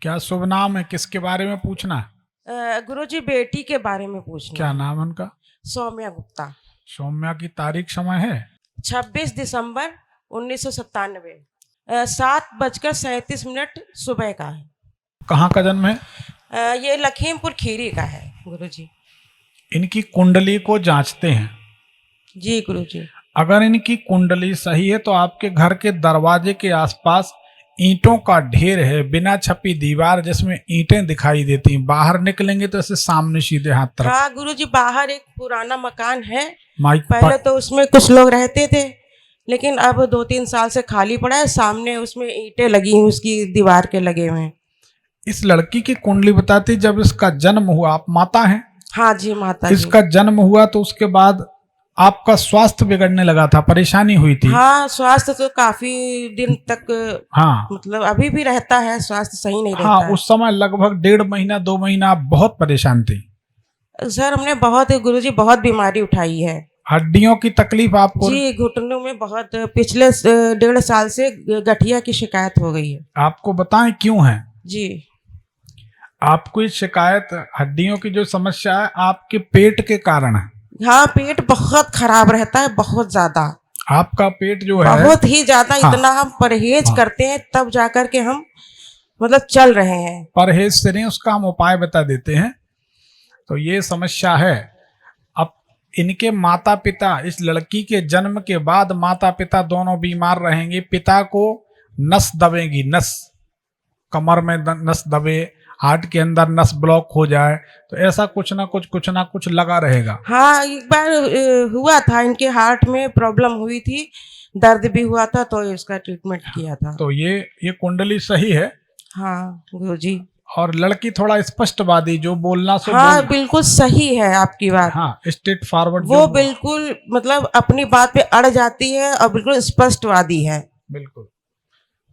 क्या शुभ नाम है? किसके बारे में पूछना है? गुरुजी बेटी के बारे में पूछना क्या है। नाम है उनका? सौम्या गुप्ता। सौम्या की तारीख समय है? 26 दिसंबर 1997, 7:37 सुबह का है। कहाँ का जन्म है? ये लखीमपुर खीरी का है गुरुजी। इनकी कुंडली को जांचते हैं। जी गुरुजी। अगर इनकी कुंडली सही है तो आपके घर के दरवाजे के आसपास ईंटों का ढेर है, बिना छपी दीवार जिसमें ईंटें दिखाई देती हैं। बाहर निकलेंगे तो ऐसे सामने सीधे हाथ तरफ। हाँ गुरुजी, बाहर एक पुराना मकान है। माइक पहले तो उसमें कुछ लोग रहते थे, लेकिन अब 2-3 साल से खाली पड़ा है। सामने उसमें ईंटें लगी हैं, उसकी दीवार के लगे हुए हैं। इस लड़की की कुंडली बताती जब इसका जन्म हुआ, आप माता हैं? हाँ जी माता जी। इसका जन्म हुआ तो उसके बाद आपका स्वास्थ्य बिगड़ने लगा था, परेशानी हुई थी? हाँ, स्वास्थ्य तो काफी दिन तक, हाँ मतलब अभी भी रहता है, स्वास्थ्य सही नहीं हाँ, रहता है। उस समय लगभग 1.5 महीना 2 महीना आप बहुत परेशान थी। सर हमने बहुत गुरुजी बहुत बीमारी उठाई है। हड्डियों की तकलीफ आपको? जी, घुटनों में बहुत, पिछले 1.5 साल से गठिया की शिकायत हो गई है। आपको बताएं क्यों है? जी। आपको ये शिकायत, हड्डियों की जो समस्या है, आपके पेट के कारण है। हाँ, पेट बहुत खराब रहता है, बहुत ज्यादा। आपका पेट जो है बहुत ही ज्यादा। हाँ, इतना हम परहेज हाँ, करते हैं तब जाकर के हम मतलब चल रहे हैं। परहेज से नहीं, उसका हम उपाय बता देते हैं। तो ये समस्या है। अब इनके माता पिता, इस लड़की के जन्म के बाद माता पिता दोनों बीमार रहेंगे। पिता को नस दबेगी, नस कमर में नस दबे, हार्ट के अंदर नस ब्लॉक हो जाए, तो ऐसा कुछ ना कुछ लगा रहेगा। हाँ, एक बार हुआ था, इनके हार्ट में प्रॉब्लम हुई थी, दर्द भी हुआ था, तो इसका ट्रीटमेंट किया था। तो ये कुंडली सही है। हाँ गुरुजी। और लड़की थोड़ा स्पष्टवादी, जो बोलना सो हाँ बोल। बिल्कुल सही है आपकी बात। हाँ, स्ट्रेट फॉरवर्ड वो जो बिल्कुल मतलब अपनी बात पे अड़ जाती है और बिल्कुल स्पष्टवादी है। बिल्कुल।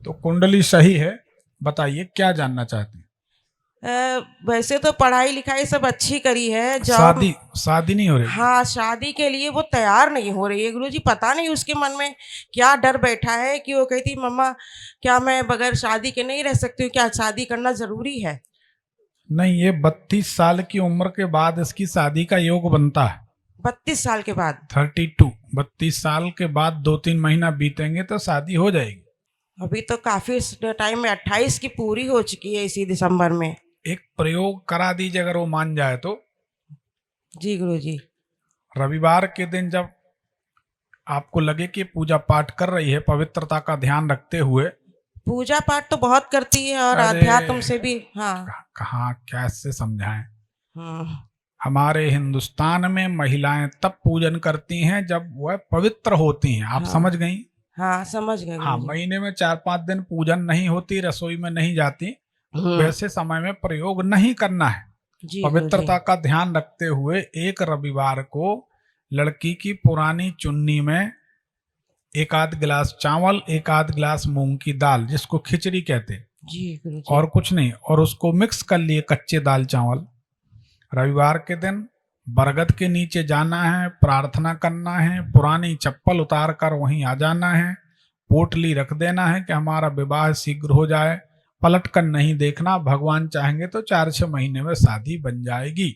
तो कुंडली सही है। बताइए क्या जानना चाहते हैं? वैसे तो पढ़ाई लिखाई सब अच्छी करी है, जॉब। शादी नहीं हो रही? हाँ, शादी के लिए वो तैयार नहीं हो रही है गुरुजी। पता नहीं उसके मन में क्या डर बैठा है कि वो कहती मम्मा, क्या मैं बगैर शादी के नहीं रह सकती हूँ, क्या शादी करना जरूरी है? नहीं, ये 32 साल की उम्र के बाद इसकी शादी का योग बनता है। 32 साल के बाद? 32 साल के बाद 2-3 महीना बीतेंगे तो शादी हो जाएगी। अभी तो काफी टाइम में, 28 की पूरी हो चुकी है इसी दिसंबर में। एक प्रयोग करा दीजिए, अगर वो मान जाए तो। जी गुरुजी। रविवार के दिन जब आपको लगे कि पूजा पाठ कर रही है पवित्रता का ध्यान रखते हुए। पूजा पाठ तो बहुत करती है और अध्यात्म से भी। हाँ। कहाँ कैसे समझाएं? हाँ। हमारे हिंदुस्तान में महिलाएं तब पूजन करती हैं जब वह पवित्र होती हैं। आप हाँ, समझ गई? हाँ समझ गए हाँ, गुरुजी। महीने में 4-5 दिन पूजन नहीं होती, रसोई में नहीं जाती, वैसे समय में प्रयोग नहीं करना है। जी पवित्रता गुरुजी। का ध्यान रखते हुए एक रविवार को लड़की की पुरानी चुन्नी में 1 आध गिलास चावल, 1 आध गिलास मूंग की दाल, जिसको खिचड़ी कहते हैं, जी गुरुजी। और कुछ नहीं, और उसको मिक्स कर लिए कच्चे दाल चावल। रविवार के दिन बरगद के नीचे जाना है, प्रार्थना करना है, पुरानी चप्पल उतार कर वहीं आ जाना है, पोटली रख देना है कि हमारा विवाह शीघ्र हो जाए, पलट कर नहीं देखना, भगवान चाहेंगे तो 4-6 महीने में शादी बन जाएगी।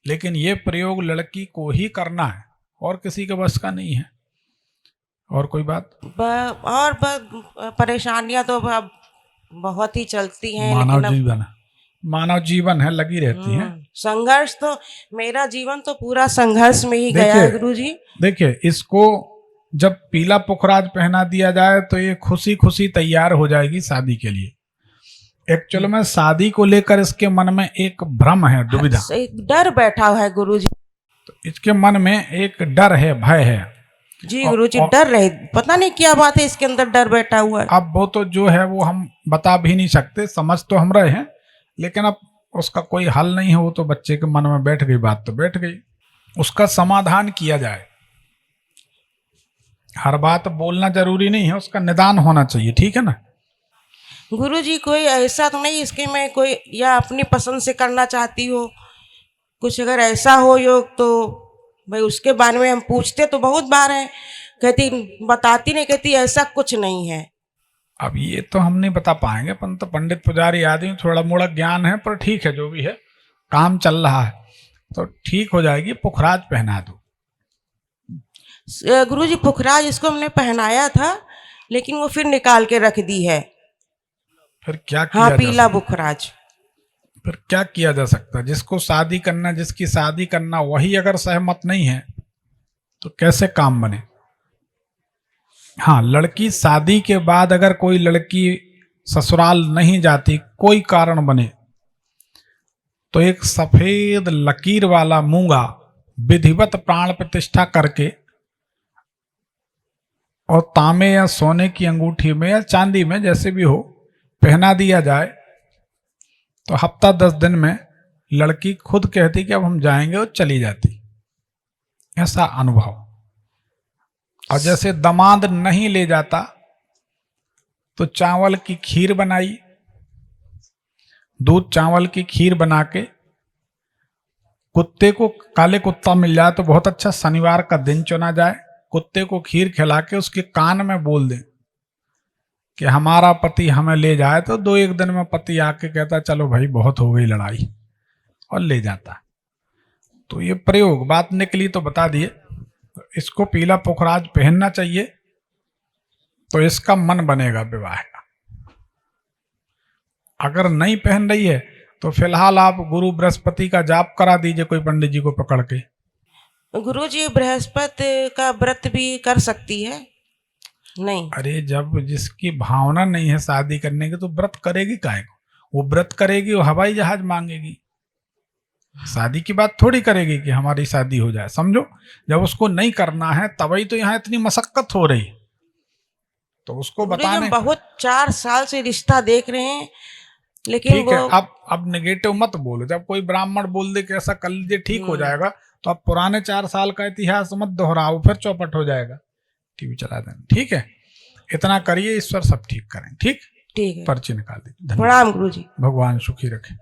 लेकिन ये प्रयोग लड़की को ही करना है, और किसी के बस का नहीं है। और कोई बात? और परेशानियां तो अब बहुत ही चलती हैं, मानव लेकिन अब जीवन है, मानव जीवन है, लगी रहती है। संघर्ष तो, मेरा जीवन तो पूरा संघर्ष में ही गया है गुरुजी। देखिए, इसको जब पीला पुखराज पहना दिया जाए तो ये खुशी खुशी तैयार हो जाएगी शादी के लिए। एक्चुअल में शादी को लेकर इसके मन में एक भ्रम है, दुविधा, एक डर बैठा हुआ है गुरुजी। तो इसके मन में एक डर है, भय है। जी गुरुजी, डर रहे, पता नहीं क्या बात है, इसके अंदर डर बैठा हुआ है। अब वो तो जो है वो हम बता भी नहीं सकते, समझ तो हम रहे हैं, लेकिन अब उसका कोई हल नहीं है। वो तो बच्चे के मन में बैठ गई बात, तो बैठ गई, उसका समाधान किया जाए। हर बात बोलना जरूरी नहीं है, उसका निदान होना चाहिए, ठीक है ना? गुरुजी, कोई ऐसा तो नहीं इसके में कोई, या अपनी पसंद से करना चाहती हो कुछ, अगर ऐसा हो योग तो भाई उसके बारे में हम पूछते तो बहुत बार हैं, कहती बताती नहीं, कहती ऐसा कुछ नहीं है। अब ये तो हम नहीं बता पाएंगे, पर तो पंडित पुजारी आदमी, थोड़ा मोड़ा ज्ञान है, पर ठीक है, जो भी है काम चल रहा है तो ठीक हो जाएगी। पुखराज पहना दो। गुरुजी पुखराज इसको हमने पहनाया था, लेकिन वो फिर निकाल के रख दी है। फिर क्या किया हाँ, जा पीला सकता? पुखराज। फिर क्या किया जा सकता? जिसको शादी करना, जिसकी शादी करना, वही अगर सहमत नहीं है तो कैसे काम बने? हाँ, लड़की शादी के बाद अगर कोई लड़की ससुराल नहीं जाती, कोई कारण बने, तो एक सफेद लकीर वाला मूंगा विधिवत प्राण प्रतिष्ठा करके और तांबे या सोने की अंगूठी में या चांदी में, जैसे भी हो, पहना दिया जाए तो हफ्ता 10 दिन में लड़की खुद कहती कि अब हम जाएंगे, और चली जाती। ऐसा अनुभव। और जैसे दामाद नहीं ले जाता तो चावल की खीर बनाई, दूध चावल की खीर बना के, कुत्ते को, काले कुत्ता मिल जाए तो बहुत अच्छा, शनिवार का दिन चुना जाए, कुत्ते को खीर खिला के उसके कान में बोल दें कि हमारा पति हमें ले जाए, तो 2-1 दिन में पति आके कहता चलो भाई बहुत हो गई लड़ाई, और ले जाता। तो ये प्रयोग, बात निकली तो बता दिए। इसको पीला पुखराज पहनना चाहिए, तो इसका मन बनेगा विवाह का। अगर नहीं पहन रही है तो फिलहाल आप गुरु बृहस्पति का जाप करा दीजिए कोई पंडित जी को पकड़ के। गुरुजी बृहस्पति का व्रत भी कर सकती है? नहीं। अरे जब जिसकी भावना नहीं है शादी करने की, तो व्रत करेगी काहे को? वो व्रत करेगी, वो हवाई जहाज मांगेगी। शादी की बात थोड़ी करेगी कि हमारी शादी हो जाए, समझो। जब उसको नहीं करना है तभी तो यहाँ इतनी मशक्कत हो रही, तो उसको बताने। बहुत 4 साल से रिश्ता देख रहे हैं, लेकिन ठीक है, अब नेगेटिव मत बोलो। जब कोई ब्राह्मण बोल दे कि ऐसा कर लीजिए ठीक हो जाएगा, तो अब पुराने 4 साल का इतिहास मत दोहराओ, फिर चौपट हो जाएगा। टीवी चला देना, ठीक है? इतना करिए, ईश्वर सब ठीक करें। ठीक, ठीक है। पर्ची निकाल दीजिए। प्रणाम गुरुजी। भगवान सुखी रखे।